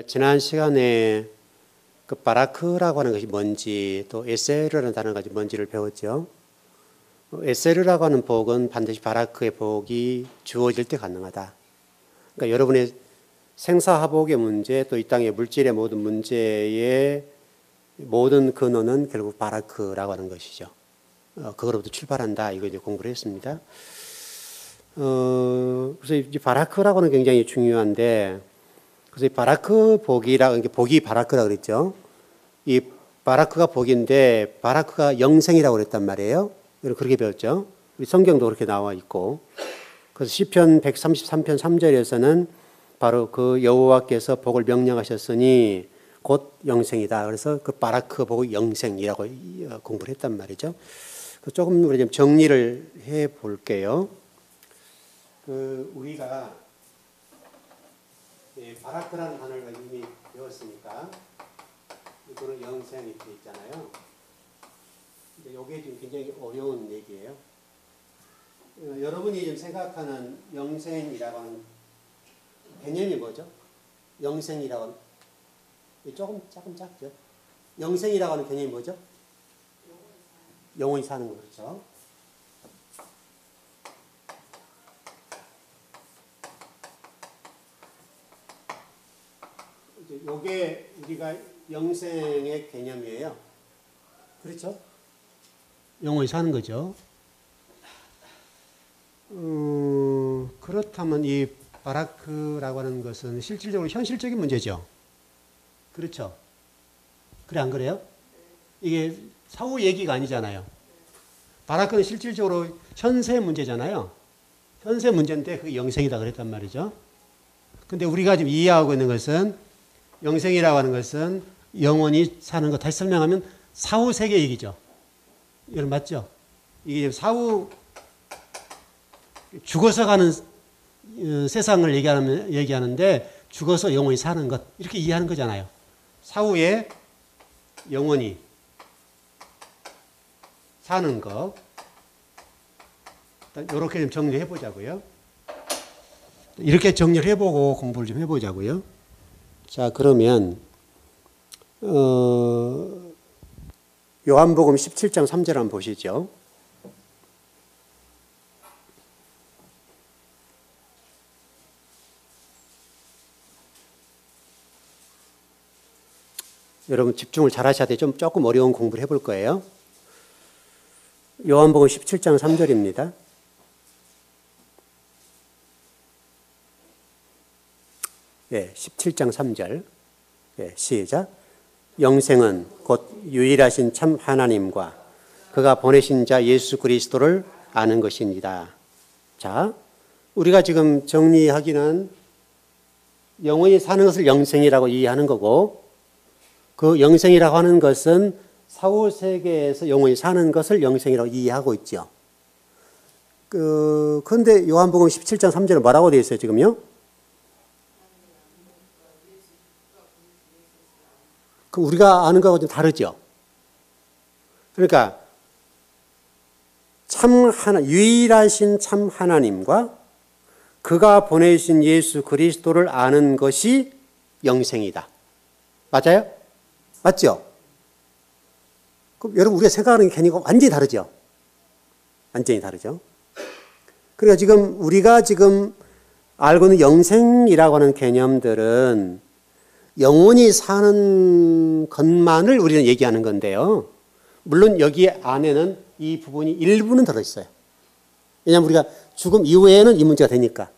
지난 시간에 그 바라크라고 하는 것이 뭔지 또 에세르라는 단어가 뭔지를 배웠죠. 에세르라고 하는 복은 반드시 바라크의 복이 주어질 때 가능하다. 그러니까 여러분의 생사화복의 문제 또 이 땅의 물질의 모든 문제의 모든 근원은 결국 바라크라고 하는 것이죠. 그거로부터 출발한다. 이거 이제 공부를 했습니다. 그래서 이 바라크라고 하는 굉장히 중요한데, 그래서 이 바라크 복이라, 복이 바라크라 그랬죠. 이 바라크가 복인데 바라크가 영생이라고 그랬단 말이에요. 그렇게 배웠죠. 우리 성경도 그렇게 나와 있고. 그래서 시편 133편 3절에서는 바로 그 여호와께서 복을 명령하셨으니 곧 영생이다. 그래서 그 바라크 복의 영생이라고 공부를 했단 말이죠. 조금 우리 좀 정리를 해 볼게요. 우리가 바라크라는 단어를 이미 배웠으니까 이거는 영생 이렇게 있잖아요. 근데 이게 지금 굉장히 어려운 얘기예요. 여러분이 지금 생각하는 영생이라고 하는 개념이 뭐죠? 영생이라고 하는 조금 작죠. 영생이라고 하는 개념이 뭐죠? 영원히 사는 거 그렇죠. 이게 우리가 영생의 개념이에요. 그렇죠? 영원히 사는 거죠. 그렇다면 이 바라크라고 하는 것은 실질적으로 현실적인 문제죠. 그렇죠? 그래 안 그래요? 이게 사후 얘기가 아니잖아요. 바라크는 실질적으로 현세 문제잖아요. 현세 문제인데 그게 영생이다 그랬단 말이죠. 근데 우리가 지금 이해하고 있는 것은 영생이라고 하는 것은 영원히 사는 것, 다시 설명하면 사후 세계 얘기죠. 이건 맞죠? 이게 사후 죽어서 가는 세상을 얘기하는데 죽어서 영원히 사는 것, 이렇게 이해하는 거잖아요. 사후에 영원히 사는 것. 이렇게 좀 정리해 보자고요. 이렇게 정리를 해보고 공부를 좀 해보자고요. 자, 그러면 요한복음 17장 3절 한번 보시죠. 여러분 집중을 잘 하셔야 돼요. 조금 어려운 공부를 해볼 거예요. 요한복음 17장 3절입니다. 예, 17장 3절. 예, 시작. 영생은 곧 유일하신 참 하나님과 그가 보내신 자 예수 그리스도를 아는 것입니다. 자, 우리가 지금 정리하기는 영원히 사는 것을 영생이라고 이해하는 거고, 그 영생이라고 하는 것은 사후 세계에서 영원히 사는 것을 영생이라고 이해하고 있죠. 그런데 요한복음 17장 3절은 뭐라고 되어 있어요, 지금요? 그 우리가 아는 거하고 좀 다르죠. 그러니까 유일하신 참 하나님과 그가 보내신 예수 그리스도를 아는 것이 영생이다. 맞아요? 맞죠? 그럼 여러분 우리가 생각하는 개념과 완전히 다르죠? 완전히 다르죠? 그러니까 우리가 지금 알고 있는 영생이라고 하는 개념들은 영원히 사는 것만을 우리는 얘기하는 건데요. 물론 여기 안에는 이 부분이 일부는 들어있어요. 왜냐하면 우리가 죽음 이후에는 이 문제가 되니까.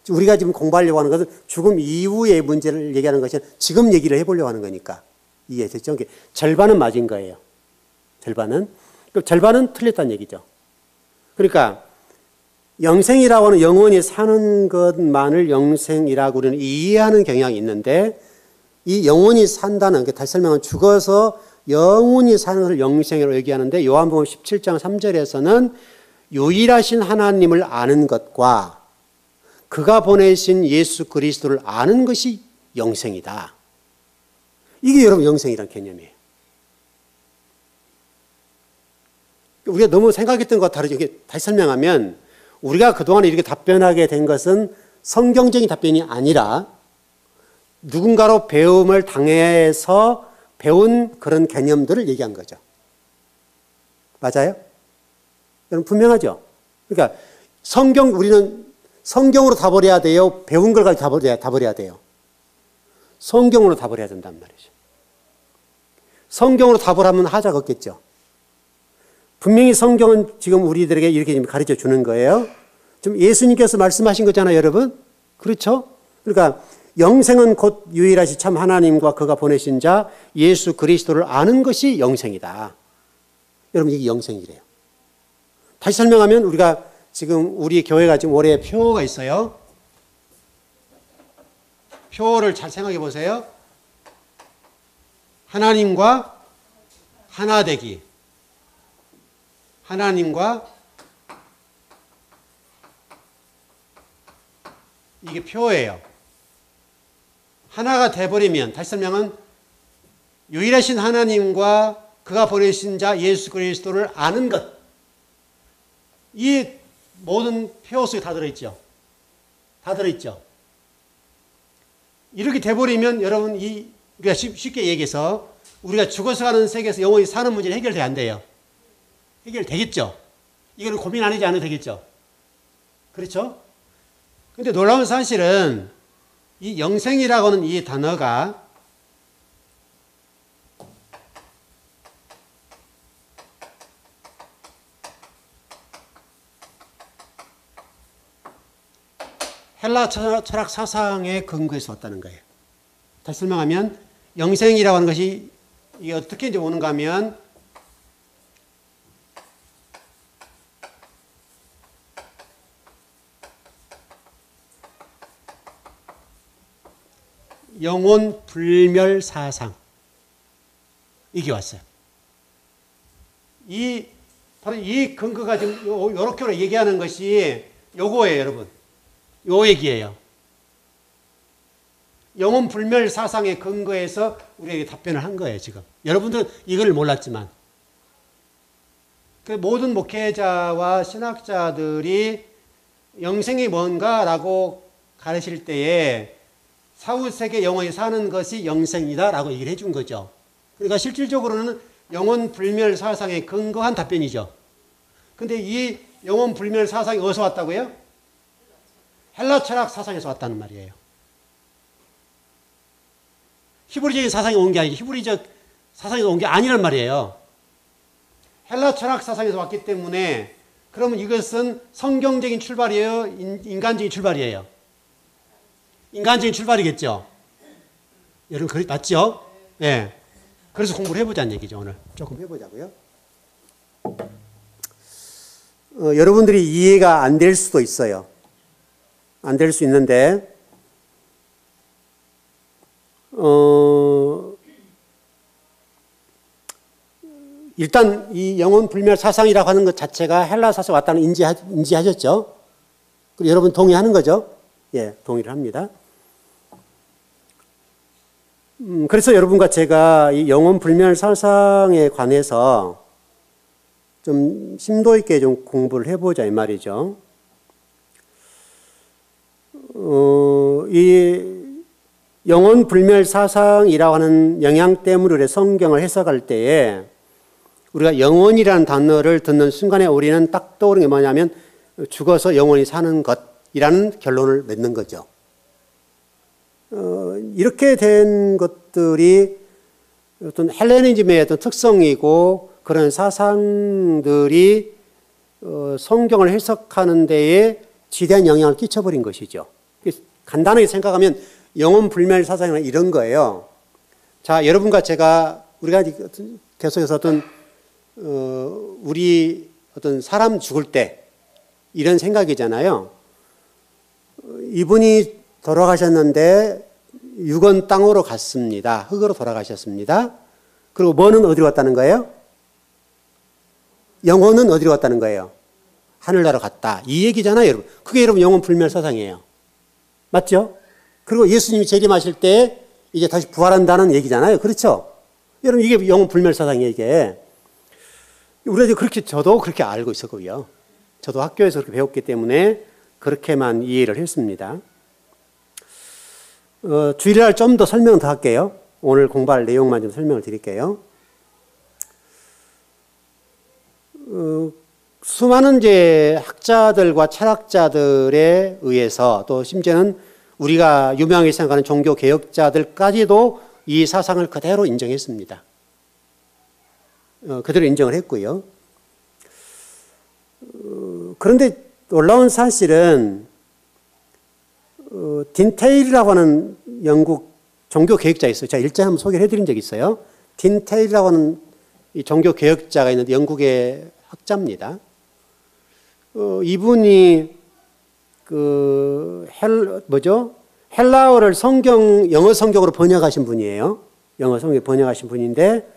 우리가 지금 공부하려고 하는 것은 죽음 이후의 문제를 얘기하는 것이 아니라 지금 얘기를 해보려고 하는 거니까. 이해됐죠? 절반은 맞은 거예요. 절반은 틀렸다는 얘기죠. 그러니까 영생이라고 하는 영원히 사는 것만을 영생이라고 우리는 이해하는 경향이 있는데, 이 영원히 산다는 게 다시 설명하면 죽어서 영원히 사는 것을 영생이라고 얘기하는데, 요한복음 17장 3절에서는 유일하신 하나님을 아는 것과 그가 보내신 예수 그리스도를 아는 것이 영생이다. 이게 여러분 영생이라는 개념이에요. 우리가 너무 생각했던 것과 다르죠. 이게 다시 설명하면 우리가 그동안 이렇게 답변하게 된 것은 성경적인 답변이 아니라 누군가로 배움을 당해서 배운 그런 개념들을 얘기한 거죠. 맞아요? 여러분 분명하죠? 그러니까 우리는 성경으로 답을 해야 돼요? 배운 걸 가지고 답을 해야 돼요? 성경으로 답을 해야 된단 말이죠. 성경으로 답을 하면 하자가 없겠죠. 분명히 성경은 지금 우리들에게 이렇게 가르쳐 주는 거예요. 좀 예수님께서 말씀하신 거잖아요, 여러분. 그렇죠? 그러니까 영생은 곧 유일하신 참 하나님과 그가 보내신 자 예수 그리스도를 아는 것이 영생이다. 여러분 이게 영생이래요. 다시 설명하면 우리가 지금 우리 교회가 지금 올해 표가 있어요. 표를 잘 생각해 보세요. 하나님과 하나 되기. 하나님과 이게 표예요. 하나가 돼버리면 다시 설명은 유일하신 하나님과 그가 보내신 자 예수 그리스도를 아는 것. 이 모든 표 속에 다 들어있죠. 다 들어있죠. 이렇게 돼버리면 여러분 우리가 쉽게 얘기해서 우리가 죽어서 가는 세계에서 영원히 사는 문제는 해결돼야 안 돼요. 해결되겠죠. 이거는 고민 안 해도 되겠죠. 그렇죠? 근데 놀라운 사실은 이 영생이라고 하는 이 단어가 헬라 철학 사상의 근거에서 왔다는 거예요. 다시 설명하면 영생이라고 하는 것이 이게 어떻게 이제 오는가 하면 영혼 불멸 사상 이게 왔어요. 바로 이 근거가 지금 요렇게 얘기하는 것이 요거예요, 여러분. 요 얘기예요. 영혼 불멸 사상의 근거에서 우리에게 답변을 한 거예요, 지금. 여러분들은 이걸 몰랐지만. 그 모든 목회자와 신학자들이 영생이 뭔가라고 가르칠 때에 사후세계 영원히 사는 것이 영생이다라고 얘기를 해준 거죠. 그러니까 실질적으로는 영혼 불멸 사상에 근거한 답변이죠. 근데 이 영혼 불멸 사상이 어디서 왔다고요? 헬라 철학 사상에서 왔다는 말이에요. 히브리적인 사상이 온 게 아니고 히브리적 사상에서 온 게 아니란 말이에요. 헬라 철학 사상에서 왔기 때문에 그러면 이것은 성경적인 출발이에요? 인간적인 출발이에요? 인간적인 출발이겠죠. 여러분 맞죠? 네. 그래서 공부를 해보자는 얘기죠. 오늘 조금 해보자고요. 여러분들이 이해가 안 될 수도 있어요. 안 될 수 있는데 일단 이 영혼 불멸 사상이라고 하는 것 자체가 헬라 사상에 왔다는 인지하셨죠? 그리고 여러분 동의하는 거죠? 예, 동의를 합니다. 그래서 여러분과 제가 이 영혼 불멸 사상에 관해서 좀 심도 있게 좀 공부를 해보자 이 말이죠. 이 영혼 불멸 사상이라고 하는 영향 때문에 성경을 해석할 때에 우리가 영혼이라는 단어를 듣는 순간에 우리는 딱 떠오르는 게 뭐냐면 죽어서 영원히 사는 것이라는 결론을 맺는 거죠. 이렇게 된 것들이 어떤 헬레니즘의 어떤 특성이고 그런 사상들이 성경을 해석하는 데에 지대한 영향을 끼쳐버린 것이죠. 간단하게 생각하면 영혼 불멸 사상이나 이런 거예요. 자, 여러분과 제가 우리가 계속해서 우리 어떤 사람 죽을 때 이런 생각이잖아요. 이분이 돌아가셨는데 육은 땅으로 갔습니다. 흙으로 돌아가셨습니다. 그리고 뭐는 어디로 갔다는 거예요? 영혼은 어디로 갔다는 거예요? 하늘나라 갔다. 이 얘기잖아요, 여러분. 그게 여러분 영혼 불멸 사상이에요. 맞죠? 그리고 예수님이 재림하실 때 이제 다시 부활한다는 얘기잖아요. 그렇죠? 여러분 이게 영혼 불멸 사상이에요, 이게. 우리가 저도 그렇게 알고 있었고요. 저도 학교에서 그렇게 배웠기 때문에 그렇게만 이해를 했습니다. 주일날 좀 더 설명 더 할게요. 오늘 공부할 내용만 좀 설명을 드릴게요. 수많은 이제 학자들과 철학자들에 의해서 또 심지어는 우리가 유명하게 생각하는 종교 개혁자들까지도 이 사상을 그대로 인정했습니다. 그대로 인정을 했고요. 그런데 놀라운 사실은 딘테일이라고 하는 영국 종교 개혁자 있어요. 제가 일전에 한번 소개를 해드린 적이 있어요. 딘테일이라고 하는 이 종교 개혁자가 있는데 영국의 학자입니다. 이분이 헬라어를 영어 성경으로 번역하신 분이에요. 영어 성경 번역하신 분인데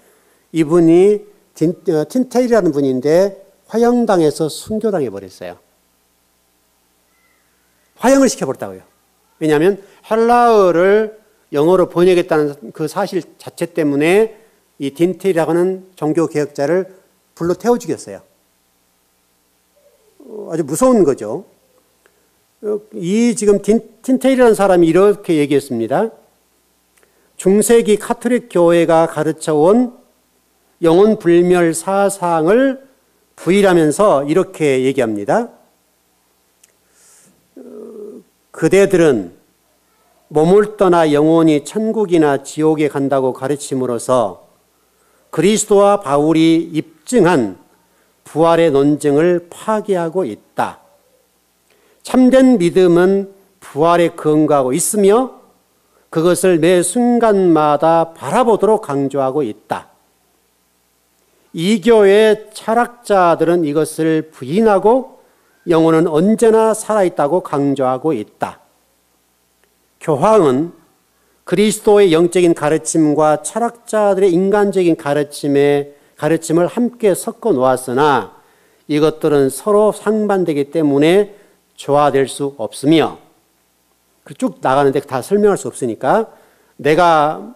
이분이 틴테일이라는 분인데 화형당해서 순교당해 버렸어요. 화형을 시켜버렸다고요. 왜냐하면 헬라어를 영어로 번역했다는 그 사실 자체 때문에 이 틴테일이라고 하는 종교 개혁자를 불로 태워 죽였어요. 아주 무서운 거죠. 이 지금 틴테일이라는 사람이 이렇게 얘기했습니다. 중세기 카톨릭 교회가 가르쳐온 영혼 불멸 사상을 부인하면서 이렇게 얘기합니다. 그대들은 몸을 떠나 영혼이 천국이나 지옥에 간다고 가르침으로써 그리스도와 바울이 입증한 부활의 논증을 파괴하고 있다. 참된 믿음은 부활에 근거하고 있으며 그것을 매 순간마다 바라보도록 강조하고 있다. 이 교회의 철학자들은 이것을 부인하고 영혼은 언제나 살아있다고 강조하고 있다. 교황은 그리스도의 영적인 가르침과 철학자들의 인간적인 가르침을 함께 섞어 놓았으나 이것들은 서로 상반되기 때문에 조화될 수 없으며 쭉 나가는데 다 설명할 수 없으니까 내가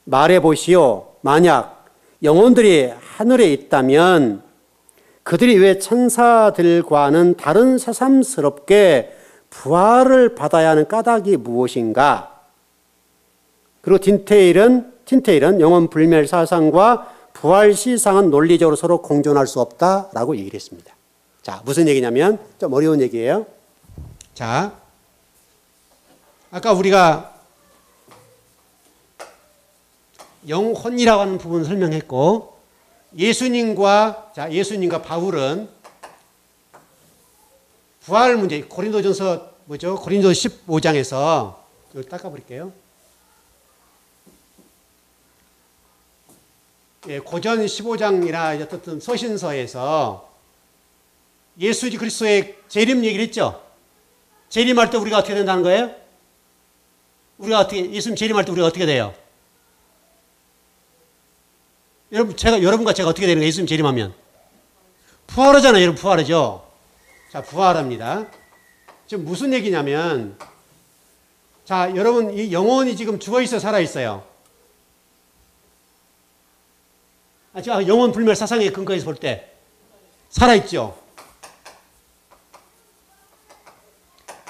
말해보시오. 만약 영혼들이 하늘에 있다면 그들이 왜 천사들과는 다른 새삼스럽게 부활을 받아야 하는 까닭이 무엇인가? 그리고 틴테일은 영혼 불멸 사상과 부활 시상은 논리적으로 서로 공존할 수 없다라고 얘기를 했습니다. 자, 무슨 얘기냐면 좀 어려운 얘기예요. 자, 아까 우리가 영혼이라고 하는 부분을 설명했고 예수님과 바울은 부활 문제, 고린도전서 고린도 15장에서 이걸 닦아버릴게요. 고전 15장이나 어떤 서신서에서 예수 그리스도의 재림 얘기를 했죠. 재림할 때 우리가 어떻게 된다는 거예요? 예수님 재림할 때 우리가 어떻게 돼요? 여러분과 제가 어떻게 되는 거예요? 예수님 재림하면? 부활하잖아요. 여러분 부활하죠. 자, 부활합니다. 지금 무슨 얘기냐면, 자, 여러분 이 영혼이 지금 죽어있어 살아있어요? 지금 영혼 불멸 사상의 근거에서 볼 때 살아있죠.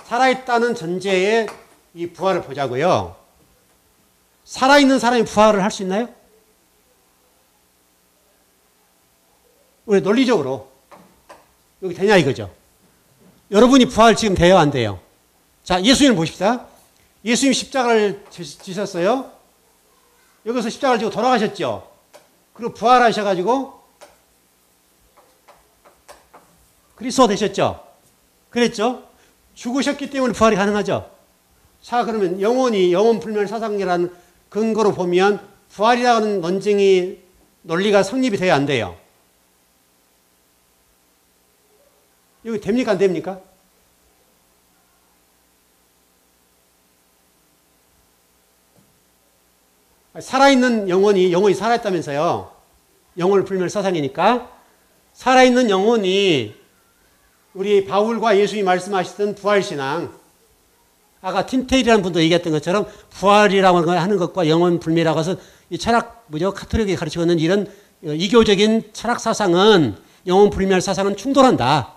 살아있다는 전제에 이 부활을 보자고요. 살아있는 사람이 부활을 할 수 있나요? 우리 논리적으로 여기 되냐 이거죠. 여러분이 부활 지금 돼요 안 돼요? 자, 예수님 보십시다. 예수님 십자가를 지셨어요. 여기서 십자가를 지고 돌아가셨죠. 그리고 부활하셔가지고 그리스도 되셨죠. 그랬죠. 죽으셨기 때문에 부활이 가능하죠. 자, 그러면 영혼 불멸 사상이라는 근거로 보면 부활이라는 논리가 성립이 돼야 안 돼요? 이거 됩니까 안 됩니까? 살아있는 영혼이 살아있다면서요. 영혼 불멸 사상이니까 살아있는 영혼이 우리 바울과 예수님이 말씀하시던 부활신앙, 아까 틴테일이라는 분도 얘기했던 것처럼 부활이라고 하는 것과 영혼 불멸이라고 해서 이 카톨릭이 가르치고 있는 이런 이교적인 철학 사상은 영혼 불멸 사상은 충돌한다.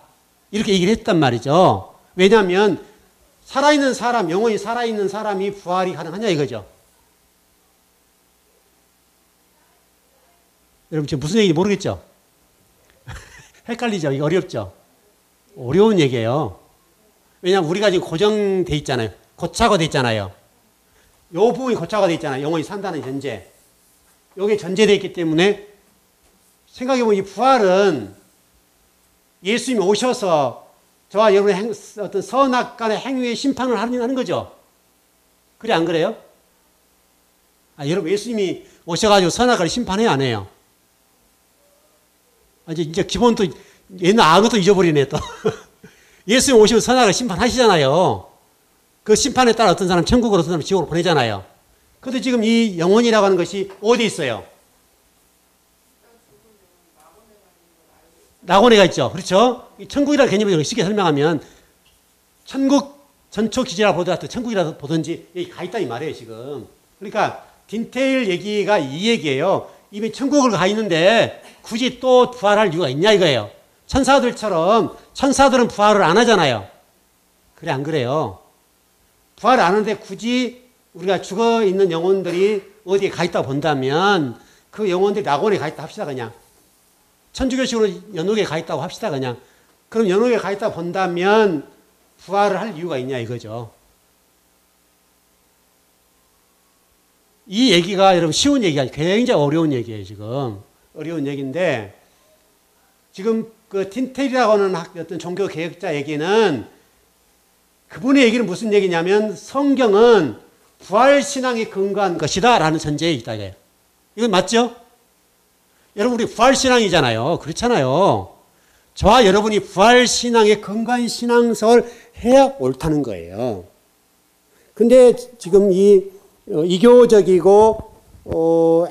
이렇게 얘기를 했단 말이죠. 왜냐하면 살아있는 사람, 영혼이 살아있는 사람이 부활이 가능하냐 이거죠. 여러분 지금 무슨 얘기인지 모르겠죠? 헷갈리죠? 이거 어렵죠? 어려운 얘기예요. 왜냐하면 우리가 지금 고정돼 있잖아요. 고착화돼 있잖아요. 이 부분이 고착화돼 있잖아요. 영혼이 산다는 전제. 이게 전제되어 있기 때문에 생각해보면 이 부활은 예수님이 오셔서 저와 여러분의 어떤 선악간의 행위의 심판을 하는 거죠. 그래 안 그래요? 여러분 예수님이 오셔가지고 선악을 심판해요 안 해요? 이제 기본 또 옛날 아무것도 잊어버리네 또. 예수님 오시면 선악을 심판하시잖아요. 그 심판에 따라 어떤 사람 천국으로 어떤 사람 지옥으로 보내잖아요. 그런데 지금 이 영혼이라고 하는 것이 어디 있어요? 낙원에가 있죠. 그렇죠? 천국이라는 개념을 쉽게 설명하면 천국 전초 기지라 보더라도 천국이라 보든지 여기 가 있다 이 말이에요 지금. 그러니까 디테일 얘기가 이 얘기예요. 이미 천국을 가 있는데 굳이 또 부활할 이유가 있냐 이거예요. 천사들처럼 천사들은 부활을 안 하잖아요. 그래 안 그래요? 부활을 안 하는데 굳이 우리가 죽어있는 영혼들이 어디에 가 있다고 본다면 그 영혼들이 낙원에 가 있다 합시다 그냥. 천주교식으로 연옥에 가 있다고 합시다 그냥. 그럼 연옥에 가 있다고 본다면 부활을 할 이유가 있냐 이거죠. 이 얘기가 여러분 쉬운 얘기가 굉장히 어려운 얘기예요 지금. 어려운 얘기인데 지금 그 틴텔이라고 하는 어떤 종교 개혁자 얘기는 그분의 얘기는 무슨 얘기냐면 성경은 부활신앙에 근거한 것이다 라는 전제에 있다 이거예요. 이건 맞죠? 여러분 우리 부활신앙이잖아요. 그렇잖아요. 저와 여러분이 부활신앙에 근거한 신앙생활을 해야 옳다는 거예요. 근데 지금 이 이교적이고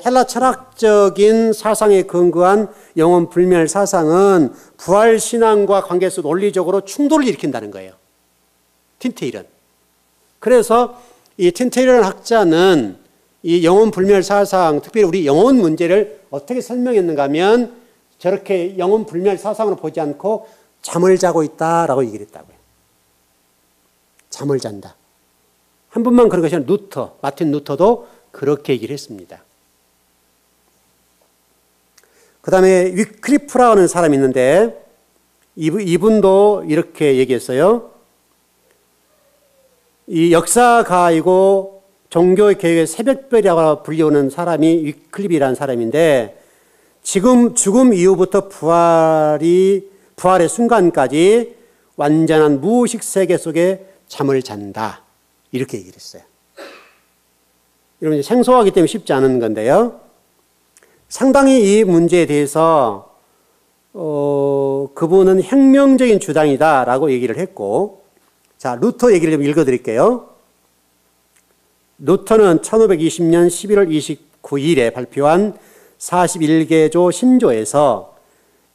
헬라 철학적인 사상에 근거한 영혼 불멸 사상은 부활신앙과 관계에서 논리적으로 충돌을 일으킨다는 거예요. 틴테일은. 그래서 이 틴테일이라는 학자는 이 영혼 불멸 사상, 특별히 우리 영혼 문제를 어떻게 설명했는가 하면 저렇게 영혼 불멸 사상으로 보지 않고 잠을 자고 있다라고 얘기를 했다고요. 잠을 잔다. 한 분만 그런 것이 아니라 루터, 마틴 루터도 그렇게 얘기를 했습니다. 그 다음에 위클리프라고 하는 사람이 있는데 이분도 이렇게 얘기했어요. 이 역사가이고 종교개혁의 새벽별이라고 불리우는 사람이 위클리프라는 사람인데 지금 죽음 이후부터 부활의 순간까지 완전한 무의식 세계 속에 잠을 잔다. 이렇게 얘기를 했어요. 여러분 생소하기 때문에 쉽지 않은 건데요. 상당히 이 문제에 대해서 그분은 혁명적인 주장이다라고 얘기를 했고, 자 루터 얘기를 좀 읽어드릴게요. 루터는 1520년 11월 29일에 발표한 41개조 신조에서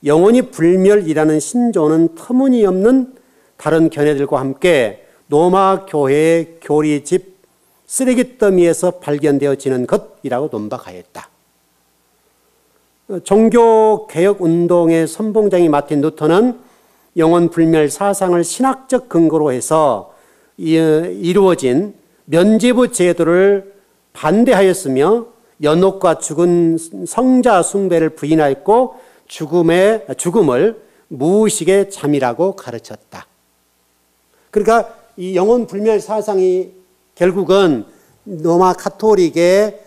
영혼이 불멸이라는 신조는 터무니없는 다른 견해들과 함께 로마 교회의 교리집 쓰레기 더미에서 발견되어지는 것이라고 논박하였다. 종교개혁운동의 선봉장이 마틴 루터는 영혼 불멸 사상을 신학적 근거로 해서 이루어진 면죄부 제도를 반대하였으며 연옥과 죽은 성자 숭배를 부인하였고 죽음을 무의식의 잠이라고 가르쳤다. 그러니까 이 영혼 불멸 사상이 결국은 로마 카톨릭의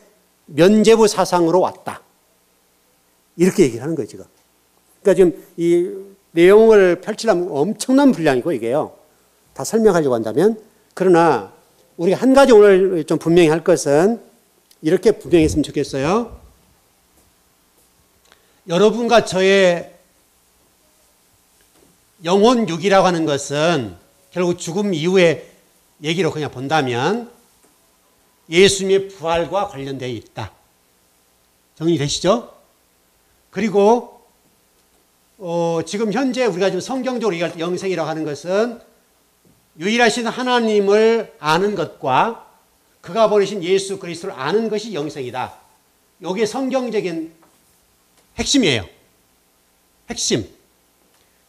면죄부 사상으로 왔다. 이렇게 얘기를 하는 거예요, 지금. 그러니까 지금 이 내용을 펼치려면 엄청난 분량이고, 이게요. 다 설명하려고 한다면. 그러나, 우리가 한 가지 오늘 좀 분명히 할 것은 이렇게 분명히 했으면 좋겠어요. 여러분과 저의 영혼 육이라고 하는 것은 결국 죽음 이후의 얘기로 그냥 본다면 예수님의 부활과 관련되어 있다. 정리되시죠? 그리고 지금 현재 우리가 지금 성경적으로 얘기할 때 영생이라고 하는 것은 유일하신 하나님을 아는 것과 그가 보내신 예수 그리스도를 아는 것이 영생이다. 이게 성경적인 핵심이에요. 핵심.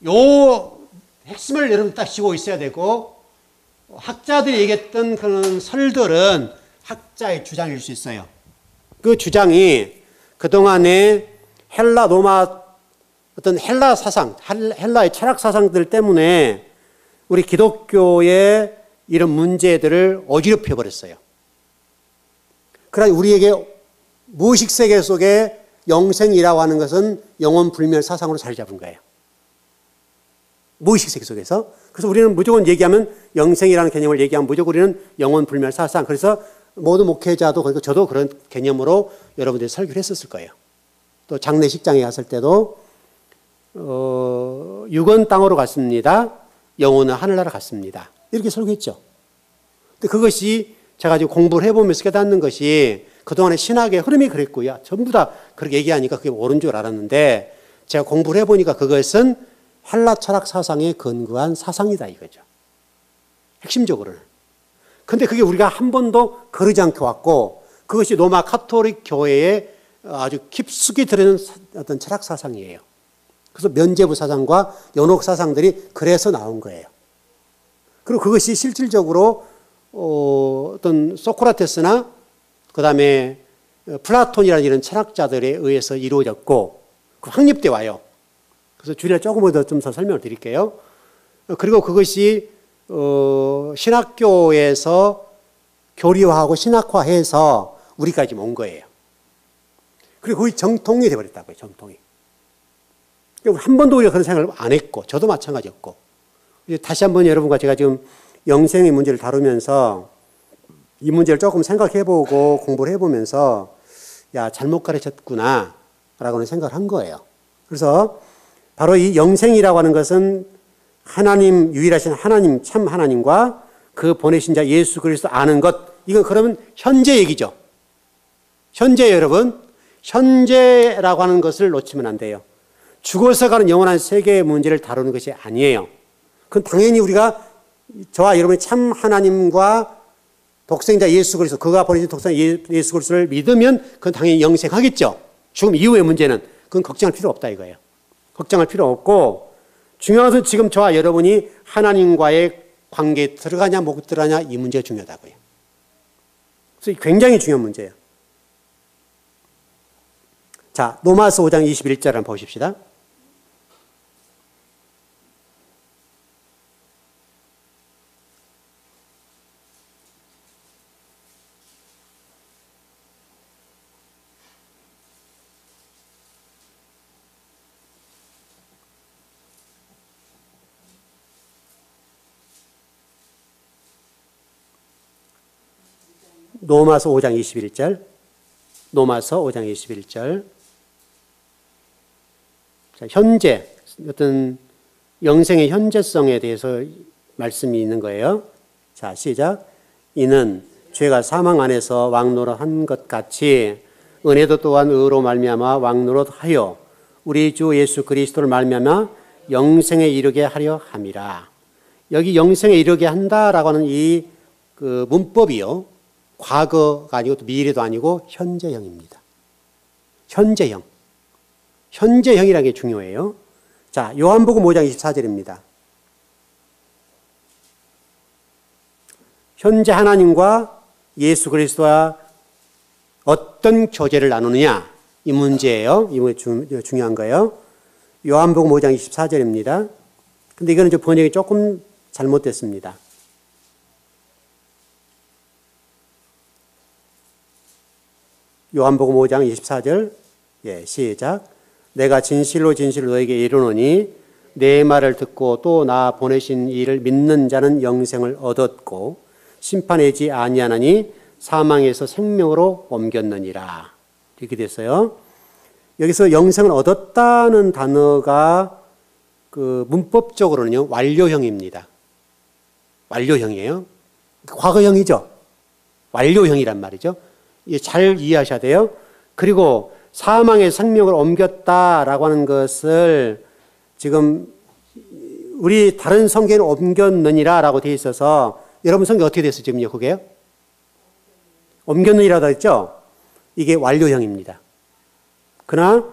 요 핵심을 여러분 딱 쥐고 있어야 되고 학자들이 얘기했던 그런 설들은 학자의 주장일 수 있어요. 그 주장이 그동안의 헬라 로마 어떤 헬라 사상, 헬라의 철학 사상들 때문에 우리 기독교의 이런 문제들을 어지럽혀 버렸어요. 그러나 우리에게 무의식 세계 속에 영생이라고 하는 것은 영원 불멸 사상으로 자리 잡은 거예요. 무의식 세계 속에서. 그래서 우리는 무조건 얘기하면 영생이라는 개념을 얘기하면 무조건 우리는 영원 불멸 사상. 그래서 모든 목회자도 그리고 저도 그런 개념으로 여러분들이 설교를 했었을 거예요. 또 장례식장에 갔을 때도 육은 땅으로 갔습니다. 영혼은 하늘나라 갔습니다. 이렇게 설교했죠. 근데 그것이 제가 지금 공부를 해보면서 깨닫는 것이 그동안의 신학의 흐름이 그랬고요. 전부 다 그렇게 얘기하니까 그게 옳은 줄 알았는데 제가 공부를 해보니까 그것은 헬라 철학 사상에 근거한 사상이다 이거죠. 핵심적으로는. 근데 그게 우리가 한 번도 거르지 않게 왔고 그것이 로마 카톨릭 교회에 아주 깊숙이 들어있는 어떤 철학 사상이에요. 그래서 면죄부 사상과 연옥 사상들이 그래서 나온 거예요. 그리고 그것이 실질적으로 어떤 소크라테스나 그 다음에 플라톤이라는 이런 철학자들에 의해서 이루어졌고 확립돼 와요. 그래서 주례 조금 더 좀 더 설명을 드릴게요. 그리고 그것이 신학교에서 교리화하고 신학화해서 우리까지 온 거예요. 그리고 거의 정통이 되어버렸다고요. 정통이. 한 번도 우리가 그런 생각을 안 했고 저도 마찬가지였고 다시 한번 여러분과 제가 지금 영생의 문제를 다루면서 이 문제를 조금 생각해보고 공부를 해보면서 야 잘못 가르쳤구나 라고는 생각을 한 거예요. 그래서 바로 이 영생이라고 하는 것은 하나님 유일하신 하나님 참 하나님과 그 보내신 자 예수 그리스도 아는 것 이건 그러면 현재 얘기죠. 현재 여러분 현재라고 하는 것을 놓치면 안 돼요. 죽어서 가는 영원한 세계의 문제를 다루는 것이 아니에요. 그건 당연히 우리가 저와 여러분이 참 하나님과 독생자 예수 그리스도 그가 보내신 독생자 예수 그리스도를 믿으면 그건 당연히 영생하겠죠. 죽음 이후의 문제는 그건 걱정할 필요 없다 이거예요. 걱정할 필요 없고 중요한 것은 지금 저와 여러분이 하나님과의 관계에 들어가냐 못 들어가냐 이 문제가 중요하다고요. 그래서 굉장히 중요한 문제예요. 자, 로마서 5장 21절 한번 보십시다. 로마서 5장 21절. 로마서 5장 21절. 자, 현재, 어떤 영생의 현재성에 대해서 말씀이 있는 거예요. 자, 시작. 이는 죄가 사망 안에서 왕노릇한 것 같이 은혜도 또한 의로 말미암아 왕노릇하여 우리 주 예수 그리스도를 말미암아 영생에 이르게 하려 함이라. 여기 영생에 이르게 한다라고 하는 이 그 문법이요. 과거가 아니고 또 미래도 아니고 현재형입니다. 현재형. 현재형이라는 게 중요해요. 자, 요한복음 5장 24절입니다. 현재 하나님과 예수 그리스도와 어떤 교제를 나누느냐 이 문제예요. 이 문제 중요한 거예요. 요한복음 5장 24절입니다. 근데 이거는 번역이 조금 잘못됐습니다. 요한복음 5장 24절 시작. 내가 진실로 진실로 너에게 이르노니 내 말을 듣고 또 나 보내신 이를 믿는 자는 영생을 얻었고 심판하지 아니하나니 사망에서 생명으로 옮겼느니라. 이렇게 됐어요. 여기서 영생을 얻었다는 단어가 그 문법적으로는요 완료형입니다. 완료형이에요. 과거형이죠. 완료형이란 말이죠. 잘 이해하셔야 돼요. 그리고 사망의 생명을 옮겼다라고 하는 것을 지금 우리 다른 성경에 옮겼느니라라고 되어 있어서 여러분 성경 어떻게 됐어요? 지금요, 그게요? 옮겼느니라고 했죠? 이게 완료형입니다. 그러나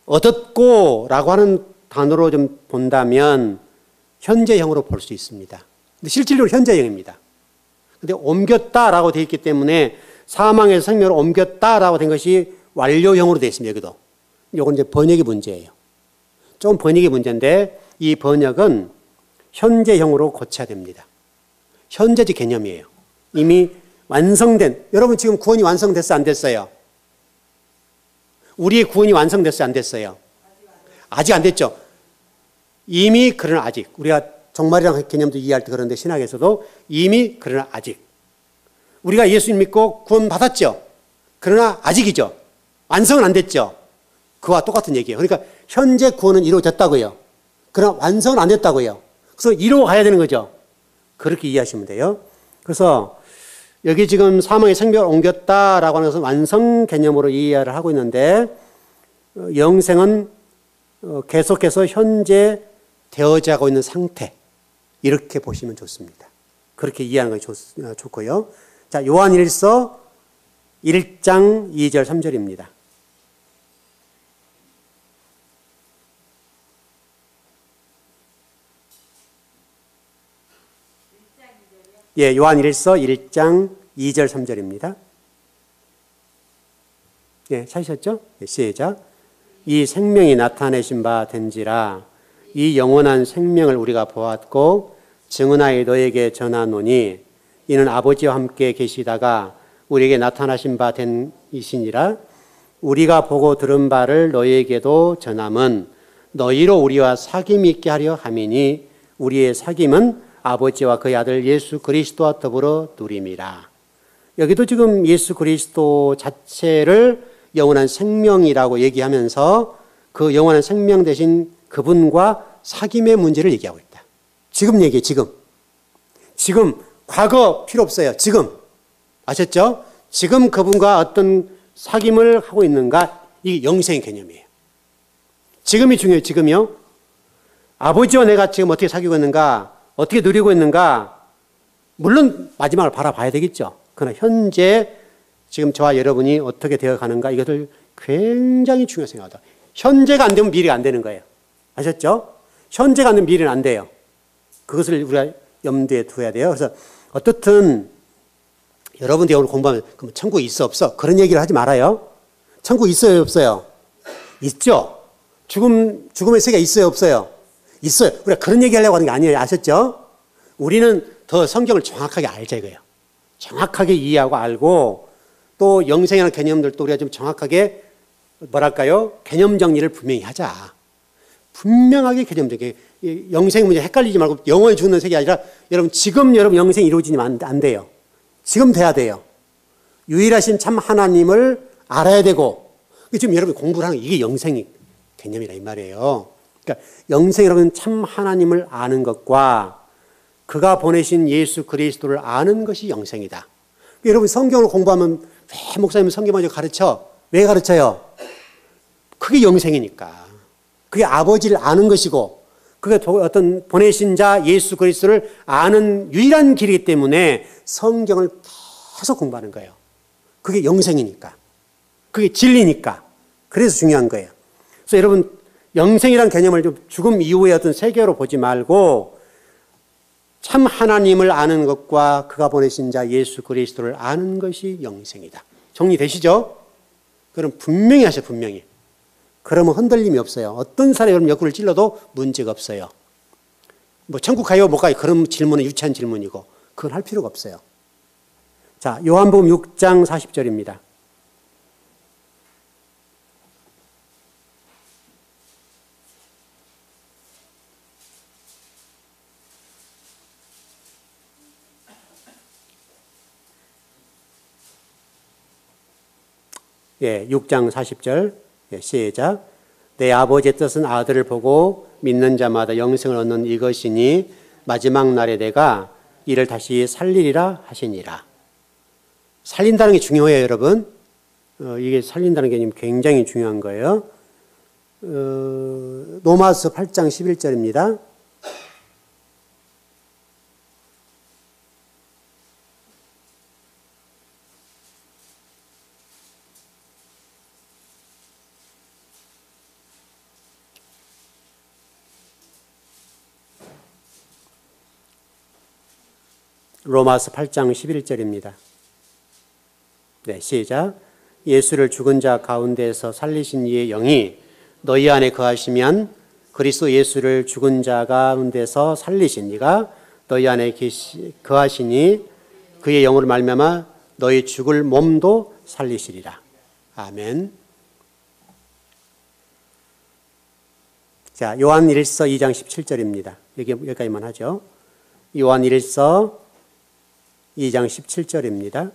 얻었고라고 하는 단어로 좀 본다면 현재형으로 볼 수 있습니다. 근데 실질적으로 현재형입니다. 근데 옮겼다라고 되어 있기 때문에 사망에서 생명으로 옮겼다라고 된 것이 완료형으로 되어 있습니다. 여기도. 이건 이제 번역의 문제예요. 좀 번역의 문제인데 이 번역은 현재형으로 고쳐야 됩니다. 현재적 개념이에요. 이미 완성된, 여러분 지금 구원이 완성됐어 안 됐어요? 우리의 구원이 완성됐어 안 됐어요? 아직 안 됐죠. 이미 그러나 아직. 우리가 종말이라는 개념도 이해할 때 그런데 신학에서도 이미 그러나 아직. 우리가 예수님 믿고 구원 받았죠. 그러나 아직이죠. 완성은 안 됐죠. 그와 똑같은 얘기예요. 그러니까 현재 구원은 이루어졌다고요. 그러나 완성은 안 됐다고요. 그래서 이루어 가야 되는 거죠. 그렇게 이해하시면 돼요. 그래서 여기 지금 사망의 생명을 옮겼다라고 하는 것은 완성 개념으로 이해를 하고 있는데 영생은 계속해서 현재 되어져 가고 있는 상태 이렇게 보시면 좋습니다. 그렇게 이해하는 것이 좋고요. 자, 요한일서 1장 2절 3절입니다. 예, 요한일서 1장 2절 3절입니다. 예, 찾으셨죠? 예, 시작. 이 생명이 나타내신 바 된지라 이 영원한 생명을 우리가 보았고 증언하여 너에게 전하노니 이는 아버지와 함께 계시다가 우리에게 나타나신 바 된 이시니라. 우리가 보고 들은 바를 너희에게도 전함은 너희로 우리와 사귐이 있게 하려 함이니 우리의 사귐은 아버지와 그의 아들 예수 그리스도와 더불어 누림이라. 여기도 지금 예수 그리스도 자체를 영원한 생명이라고 얘기하면서 그 영원한 생명 대신 그분과 사귐의 문제를 얘기하고 있다. 지금 얘기해, 지금. 지금, 과거 필요 없어요. 지금. 아셨죠? 지금 그분과 어떤 사귐을 하고 있는가? 이게 영생의 개념이에요. 지금이 중요해요, 지금이요. 아버지와 내가 지금 어떻게 사귀고 있는가? 어떻게 누리고 있는가? 물론 마지막을 바라봐야 되겠죠. 그러나 현재 지금 저와 여러분이 어떻게 되어 가는가? 이것을 굉장히 중요하게 생각하다. 현재가 안 되면 미래가 안 되는 거예요. 아셨죠? 현재가 안 되면 미래는 안 돼요. 그것을 우리가 염두에 두어야 돼요. 그래서 어떻든 여러분들이 오늘 공부하면 그럼 천국 있어 없어? 그런 얘기를 하지 말아요. 천국 있어요 없어요? 있죠. 죽음의 세계가 있어요 없어요? 있어요. 우리가 그런 얘기하려고 하는 게 아니에요. 아셨죠? 우리는 더 성경을 정확하게 알자 이거예요. 정확하게 이해하고 알고 또 영생이라는 개념들도 우리가 좀 정확하게 뭐랄까요? 개념 정리를 분명히 하자. 분명하게 개념 정리. 영생 문제 헷갈리지 말고 영원히 죽는 세계 아니라 여러분 지금 여러분 영생이 이루어지면 안 돼요. 지금 돼야 돼요. 유일하신 참 하나님을 알아야 되고 지금 여러분이 공부를 하는 이게 영생의 개념이라 이 말이에요. 그러니까 영생이라는 참 하나님을 아는 것과 그가 보내신 예수 그리스도를 아는 것이 영생이다. 그러니까 여러분 성경을 공부하면 왜 목사님은 성경 먼저 가르쳐? 왜 가르쳐요? 그게 영생이니까. 그게 아버지를 아는 것이고 그게 어떤 보내신 자 예수 그리스도를 아는 유일한 길이기 때문에 성경을 계속 공부하는 거예요. 그게 영생이니까. 그게 진리니까. 그래서 중요한 거예요. 그래서 여러분 영생이라는 개념을 좀 죽음 이후의 어떤 세계로 보지 말고 참 하나님을 아는 것과 그가 보내신 자 예수 그리스도를 아는 것이 영생이다. 정리되시죠? 그럼 분명히 하세요. 분명히. 그러면 흔들림이 없어요. 어떤 사람이 여러분 옆구리를 찔러도 문제가 없어요. 뭐 천국 가요 못 가요 그런 질문은 유치한 질문이고 그건 할 필요가 없어요. 자, 요한복음 6장 40절입니다. 예, 6장 40절. 예, 시작. 내 아버지의 뜻은 아들을 보고 믿는 자마다 영생을 얻는 이것이니 마지막 날에 내가 이를 다시 살리리라 하시니라. 살린다는 게 중요해요, 여러분. 이게 살린다는 개념이 굉장히 중요한 거예요. 로마서 8장 11절입니다. 로마서 8장 11절입니다. 네, 시작. 예수를 죽은 자 가운데서 살리신 이의 영이 너희 안에 거하시면 그리스도 예수를 죽은 자 가운데서 살리신 이가 너희 안에 거하시니 그의 영으로 말미암아 너희 죽을 몸도 살리시리라. 아멘. 자, 요한 1서 2장 17절입니다. 여기까지만 하죠. 요한 1서 2장 17절입니다.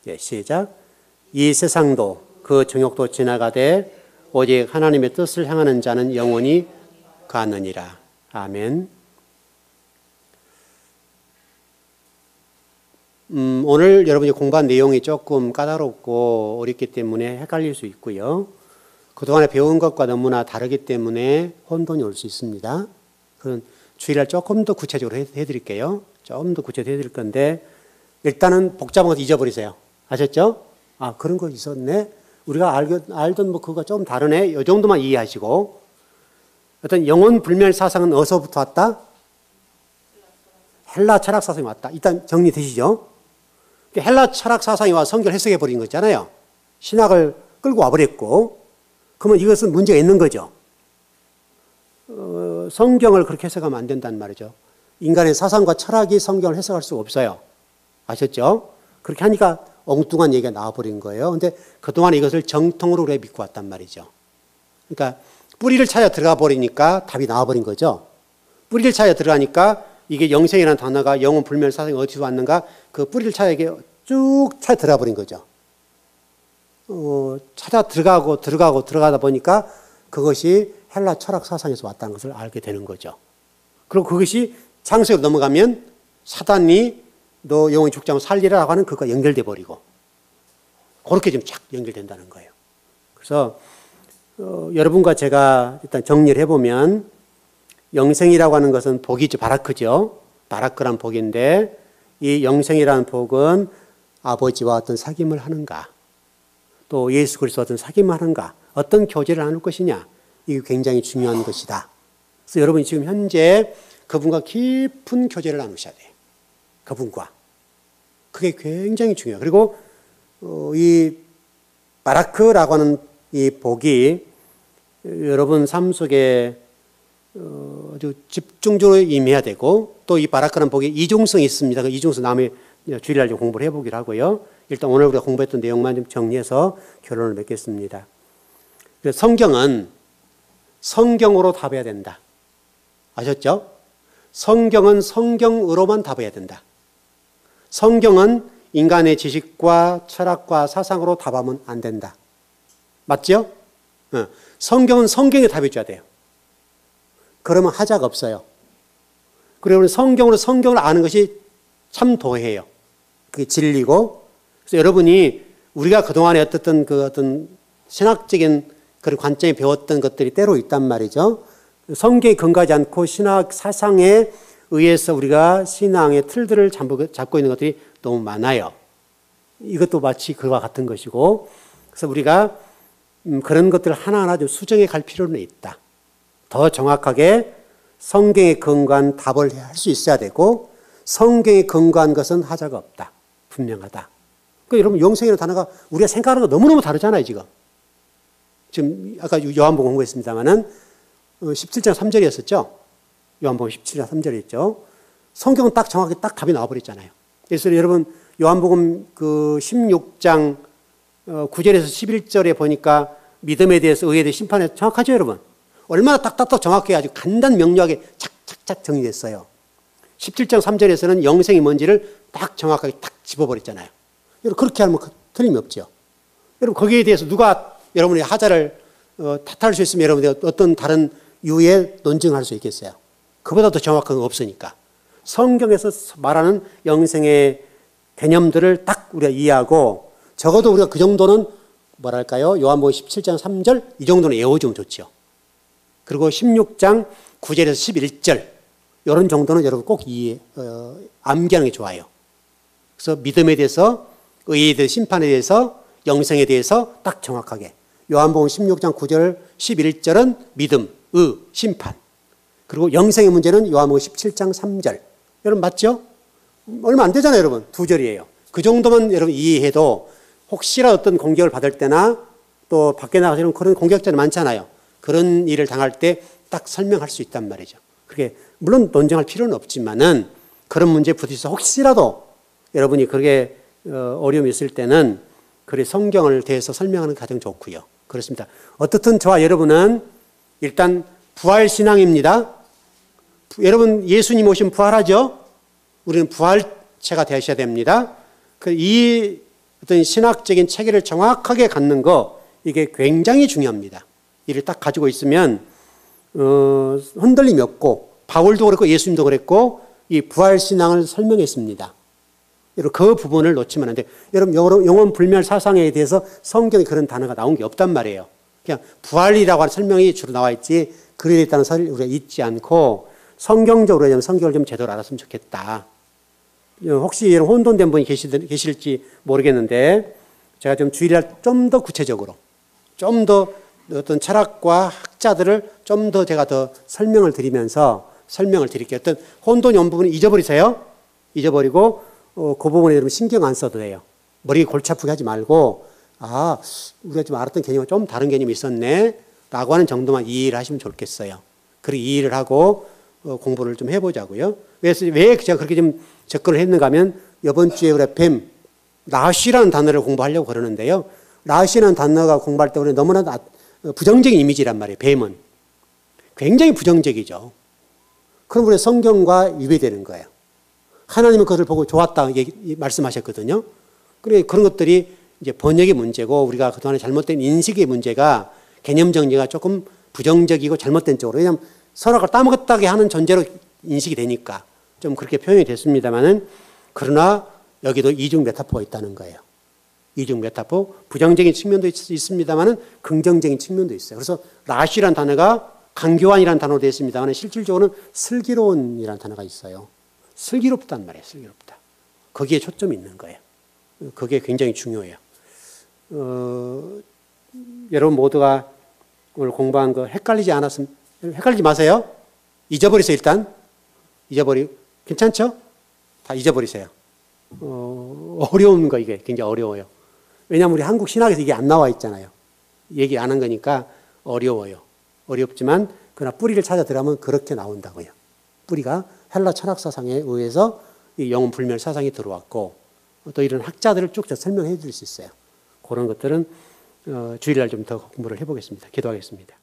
예, 시작. 이 세상도 그 정욕도 지나가되 오직 하나님의 뜻을 향하는 자는 영원히 가느니라. 아멘. 오늘 여러분이 공부한 내용이 조금 까다롭고 어렵기 때문에 헷갈릴 수 있고요. 그동안에 배운 것과 너무나 다르기 때문에 혼돈이 올 수 있습니다. 그런 주의를 조금 더 구체적으로 해드릴게요. 조금 더 구체적으로 해드릴 건데 일단은 복잡한 것 잊어버리세요. 아셨죠? 아, 그런 거 있었네. 우리가 알던 뭐 그거 좀 다르네. 이 정도만 이해하시고 어떤 영혼 불멸 사상은 어디서부터 왔다? 헬라 철학 사상이 왔다. 일단 정리되시죠? 헬라 철학 사상이 와 성경을 해석해 버린 거잖아요. 신학을 끌고 와버렸고 그러면 이것은 문제가 있는 거죠. 성경을 그렇게 해석하면 안 된다는 말이죠. 인간의 사상과 철학이 성경을 해석할 수가 없어요. 아셨죠? 그렇게 하니까 엉뚱한 얘기가 나와버린 거예요. 근데 그동안 이것을 정통으로 우리가 믿고 왔단 말이죠. 그러니까 뿌리를 찾아 들어가 버리니까 답이 나와버린 거죠. 뿌리를 찾아 들어가니까 이게 영생이라는 단어가 영혼 불멸 사상이 어디서 왔는가 그 뿌리를 찾아 이게 쭉 찾아 들어가 버린 거죠. 찾아 들어가다 보니까 그것이 헬라 철학 사상에서 왔다는 것을 알게 되는 거죠. 그리고 그것이 창세기로 넘어가면 사단이 너 영혼이 죽지 않고 살리라라고 하는 그것과 연결돼 버리고 그렇게 좀 착 연결된다는 거예요. 그래서 여러분과 제가 일단 정리를 해보면 영생이라고 하는 것은 복이죠. 바라크죠. 바라크란 복인데 이 영생이라는 복은 아버지와 어떤 사귐을 하는가 또 예수 그리스도와 어떤 사귐을 하는가 어떤 교제를 나눌 것이냐 이게 굉장히 중요한 것이다. 그래서 여러분이 지금 현재 그분과 깊은 교제를 나누셔야 돼요. 그분과. 그게 굉장히 중요해요. 그리고 이 바라크라고 하는 이 복이 여러분 삶 속에 아주 집중적으로 임해야 되고 또 이 바라크라는 복이 이중성이 있습니다. 그 이중성 다음에 주일날 좀 공부를 해보기로 하고요. 일단 오늘 우리가 공부했던 내용만 좀 정리해서 결론을 맺겠습니다. 성경은 성경으로 답해야 된다. 아셨죠? 성경은 성경으로만 답해야 된다. 성경은 인간의 지식과 철학과 사상으로 답하면 안 된다. 맞죠? 성경은 성경에 답해줘야 돼요. 그러면 하자가 없어요. 그리고 성경으로 성경을 아는 것이 참 도해요. 그게 진리고. 그래서 여러분이 우리가 그동안에 어떤 신학적인 그런 관점에 배웠던 것들이 때로 있단 말이죠. 성경에 근거하지 않고 신학 사상에 의해서 우리가 신앙의 틀들을 잡고 있는 것들이 너무 많아요. 이것도 마치 그와 같은 것이고, 그래서 우리가 그런 것들을 하나하나 좀 수정해 갈 필요는 있다. 더 정확하게 성경에 근거한 답을 할 수 있어야 되고, 성경에 근거한 것은 하자가 없다. 분명하다. 그러니까 여러분, 영생이라는 단어가 우리가 생각하는 거 너무너무 다르잖아요, 지금. 지금 아까 요한복음 공부했습니다만은 17장 3절이었었죠. 요한복음 17장 3절이었죠. 성경은 딱 정확히 딱 답이 나와버렸잖아요. 그래서 여러분 요한복음 그 16장 9절에서 11절에 보니까 믿음에 대해서 의에 대해 심판에 정확하죠, 여러분? 얼마나 딱딱딱 정확하게 아주 간단 명료하게 착착착 정리됐어요. 17장 3절에서는 영생이 뭔지를 딱 정확하게 딱 집어버렸잖아요. 여러분 그렇게 하면 틀림이 없죠. 여러분 거기에 대해서 누가 여러분의 하자를 탓할 수 있으면 여러분이 어떤 다른 이유에 논증할 수 있겠어요? 그보다 더 정확한 건 없으니까. 성경에서 말하는 영생의 개념들을 딱 우리가 이해하고 적어도 우리가 그 정도는 뭐랄까요? 요한복음 17장 3절 이 정도는 외워주면 좋죠. 그리고 16장 9절에서 11절 이런 정도는 여러분 꼭 암기하는 게 좋아요. 그래서 믿음에 대해서 의에 대해서 심판에 대해서 영생에 대해서 딱 정확하게 요한복음 16장 9절 11절은 믿음, 심판. 그리고 영생의 문제는 요한복음 17장 3절. 여러분 맞죠? 얼마 안 되잖아요, 여러분. 2절이에요. 그 정도만 여러분 이해해도 혹시라도 어떤 공격을 받을 때나 또 밖에 나가서 이런 그런 공격자는 많잖아요. 그런 일을 당할 때 딱 설명할 수 있단 말이죠. 그게 물론 논쟁할 필요는 없지만은 그런 문제에 부딪혀서 혹시라도 여러분이 그게 어려움이 있을 때는 그래 성경을 대해서 설명하는 게 가장 좋고요. 그렇습니다. 어떻든 저와 여러분은 일단 부활신앙입니다. 여러분 예수님 오시면 부활하죠? 우리는 부활체가 되셔야 됩니다. 이 어떤 신학적인 체계를 정확하게 갖는 거 이게 굉장히 중요합니다. 이를 딱 가지고 있으면 흔들림이 없고 바울도 그랬고 예수님도 그랬고 이 부활신앙을 설명했습니다. 여러분 그 부분을 놓치면 안 돼요. 여러분 영원 불멸 사상에 대해서 성경에 그런 단어가 나온 게 없단 말이에요. 그냥 부활이라고 하는 설명이 주로 나와 있지 그래 있다는 사실을 우리가 잊지 않고 성경적으로 성경을 좀 제대로 알았으면 좋겠다. 혹시 여러분 혼돈된 분이 계실지 모르겠는데 제가 좀 주일날 좀 더 구체적으로 좀 더 어떤 철학과 학자들을 좀 더 제가 더 설명을 드리면서 설명을 드릴게요. 어떤 혼돈이 온 부분은 잊어버리세요. 잊어버리고 그 부분에 여러분 신경 안 써도 돼요. 머리 골치 아프게 하지 말고 우리가 좀 알았던 개념과 좀 다른 개념이 있었네 라고 하는 정도만 이해를 하시면 좋겠어요. 그리고 이해를 하고 공부를 좀 해보자고요. 왜 제가 그렇게 좀 접근을 했는가 하면 이번 주에 우리 뱀, 라시라는 단어를 공부하려고 그러는데요. 라시라는 단어가 공부할 때 우리는 너무나 부정적인 이미지란 말이에요. 뱀은. 굉장히 부정적이죠. 그럼 우리 성경과 위배되는 거예요. 하나님은 그것을 보고 좋았다 말씀하셨거든요. 그런 것들이 이제 번역의 문제고 우리가 그동안에 잘못된 인식의 문제가 개념 정리가 조금 부정적이고 잘못된 쪽으로 왜냐하면 선악을 따먹었다게 하는 전제로 인식이 되니까 좀 그렇게 표현이 됐습니다만은 그러나 여기도 이중 메타포가 있다는 거예요. 이중 메타포 부정적인 측면도 있습니다만은 긍정적인 측면도 있어요. 그래서 라시라는 단어가 강교한이라는 단어로 되어 있습니다만 실질적으로는 슬기로운이라는 단어가 있어요. 슬기롭단 말이에요. 슬기롭다. 거기에 초점이 있는 거예요. 그게 굉장히 중요해요. 여러분 모두가 오늘 공부한 거 헷갈리지 마세요. 잊어버리세요. 일단 괜찮죠? 다 잊어버리세요. 어려운 거 이게 굉장히 어려워요. 왜냐하면 우리 한국 신학에서 이게 안 나와 있잖아요. 얘기 안 한 거니까 어려워요. 어렵지만 그러나 뿌리를 찾아 들어가면 그렇게 나온다고요. 뿌리가 헬라 철학 사상에 의해서 이 영혼 불멸 사상이 들어왔고 또 이런 학자들을 쭉 설명해 드릴 수 있어요. 그런 것들은 주일날 좀 더 공부를 해보겠습니다. 기도하겠습니다.